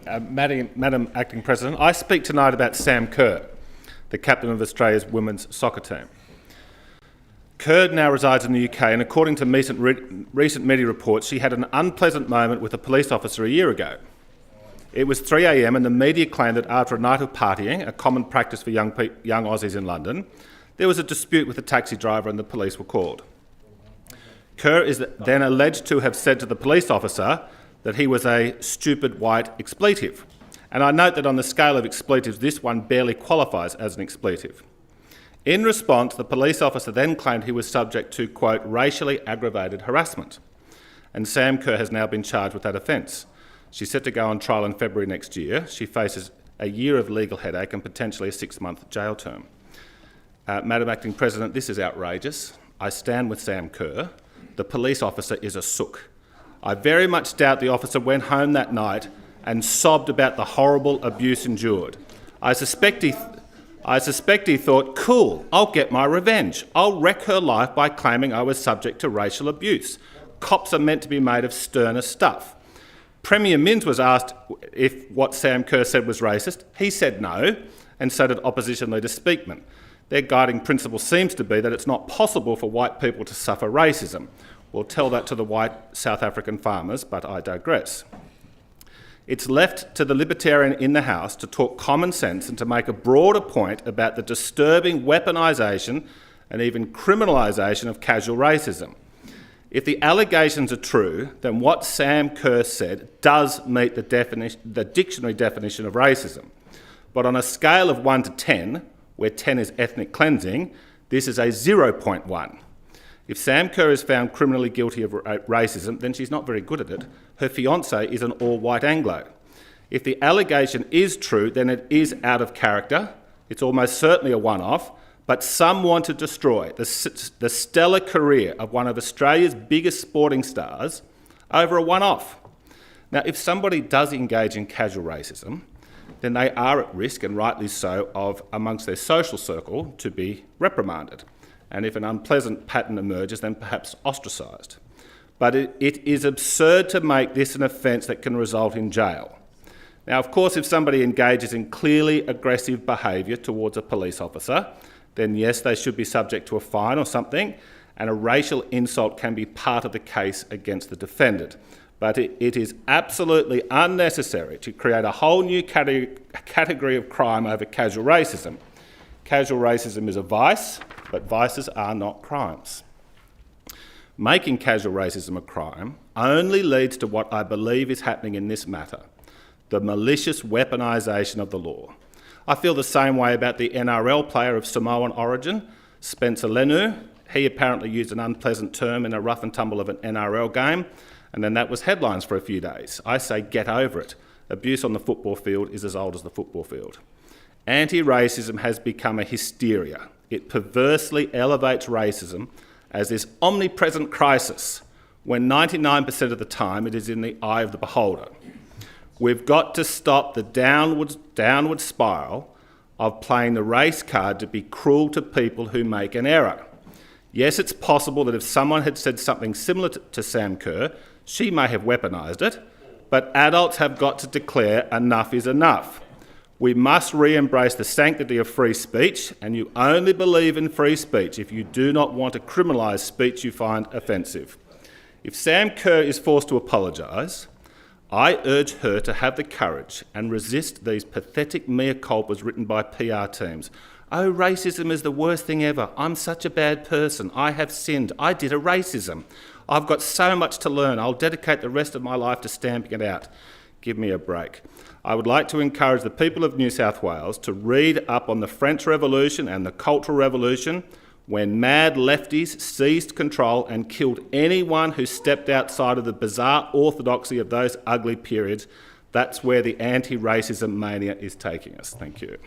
Madam Acting President, I speak tonight about Sam Kerr, the captain of Australia's women's soccer team. Kerr now resides in the UK, and according to recent media reports, she had an unpleasant moment with a police officer a year ago. It was 3 a.m. and the media claimed that after a night of partying, a common practice for young Aussies in London, there was a dispute with the taxi driver and the police were called. Kerr is then alleged to have said to the police officer that he was a stupid white expletive. And I note that on the scale of expletives, this one barely qualifies as an expletive. In response, the police officer then claimed he was subject to, quote, racially aggravated harassment. And Sam Kerr has now been charged with that offence. She's set to go on trial in February next year. She faces a year of legal headache and potentially a 6-month jail term. Madam Acting President, this is outrageous. I stand with Sam Kerr. The police officer is a sook. I very much doubt the officer went home that night and sobbed about the horrible abuse endured. I suspect he thought, cool, I'll get my revenge. I'll wreck her life by claiming I was subject to racial abuse. Cops are meant to be made of sterner stuff. Premier Minns was asked if what Sam Kerr said was racist. He said no, and so did Opposition Leader Speakman. Their guiding principle seems to be that it's not possible for white people to suffer racism. We'll tell that to the white South African farmers, but I digress. It's left to the Libertarian in the House to talk common sense and to make a broader point about the disturbing weaponisation and even criminalisation of casual racism. If the allegations are true, then what Sam Kerr said does meet the dictionary definition of racism. But on a scale of 1 to 10, where 10 is ethnic cleansing, this is a 0.1. If Sam Kerr is found criminally guilty of racism, then she's not very good at it. Her fiancé is an all-white Anglo. If the allegation is true, then it is out of character. It's almost certainly a one-off, but some want to destroy the stellar career of one of Australia's biggest sporting stars over a one-off. Now, if somebody does engage in casual racism, then they are at risk, and rightly so, of, amongst their social circle, to be reprimanded. And if an unpleasant pattern emerges, then perhaps ostracised. But it is absurd to make this an offence that can result in jail. Now, of course, if somebody engages in clearly aggressive behaviour towards a police officer, then yes, they should be subject to a fine or something, and a racial insult can be part of the case against the defendant. But it is absolutely unnecessary to create a whole new category of crime over casual racism. Casual racism is a vice, but vices are not crimes. Making casual racism a crime only leads to what I believe is happening in this matter, the malicious weaponisation of the law. I feel the same way about the NRL player of Samoan origin, Spencer Leniu. He apparently used an unpleasant term in a rough and tumble of an NRL game, and then that was headlines for a few days. I say get over it. Abuse on the football field is as old as the football field. Anti-racism has become a hysteria. It perversely elevates racism as this omnipresent crisis, when 99% of the time it is in the eye of the beholder. We've got to stop the downward spiral of playing the race card to be cruel to people who make an error. Yes, it's possible that if someone had said something similar to Sam Kerr, she may have weaponised it, but adults have got to declare enough is enough. We must re-embrace the sanctity of free speech, and you only believe in free speech if you do not want to criminalise speech you find offensive. If Sam Kerr is forced to apologise, I urge her to have the courage and resist these pathetic mea culpas written by PR teams. Oh, racism is the worst thing ever. I'm such a bad person. I have sinned. I did a racism. I've got so much to learn. I'll dedicate the rest of my life to stamping it out. Give me a break. I would like to encourage the people of New South Wales to read up on the French Revolution and the Cultural Revolution, when mad lefties seized control and killed anyone who stepped outside of the bizarre orthodoxy of those ugly periods. That's where the anti-racism mania is taking us. Thank you.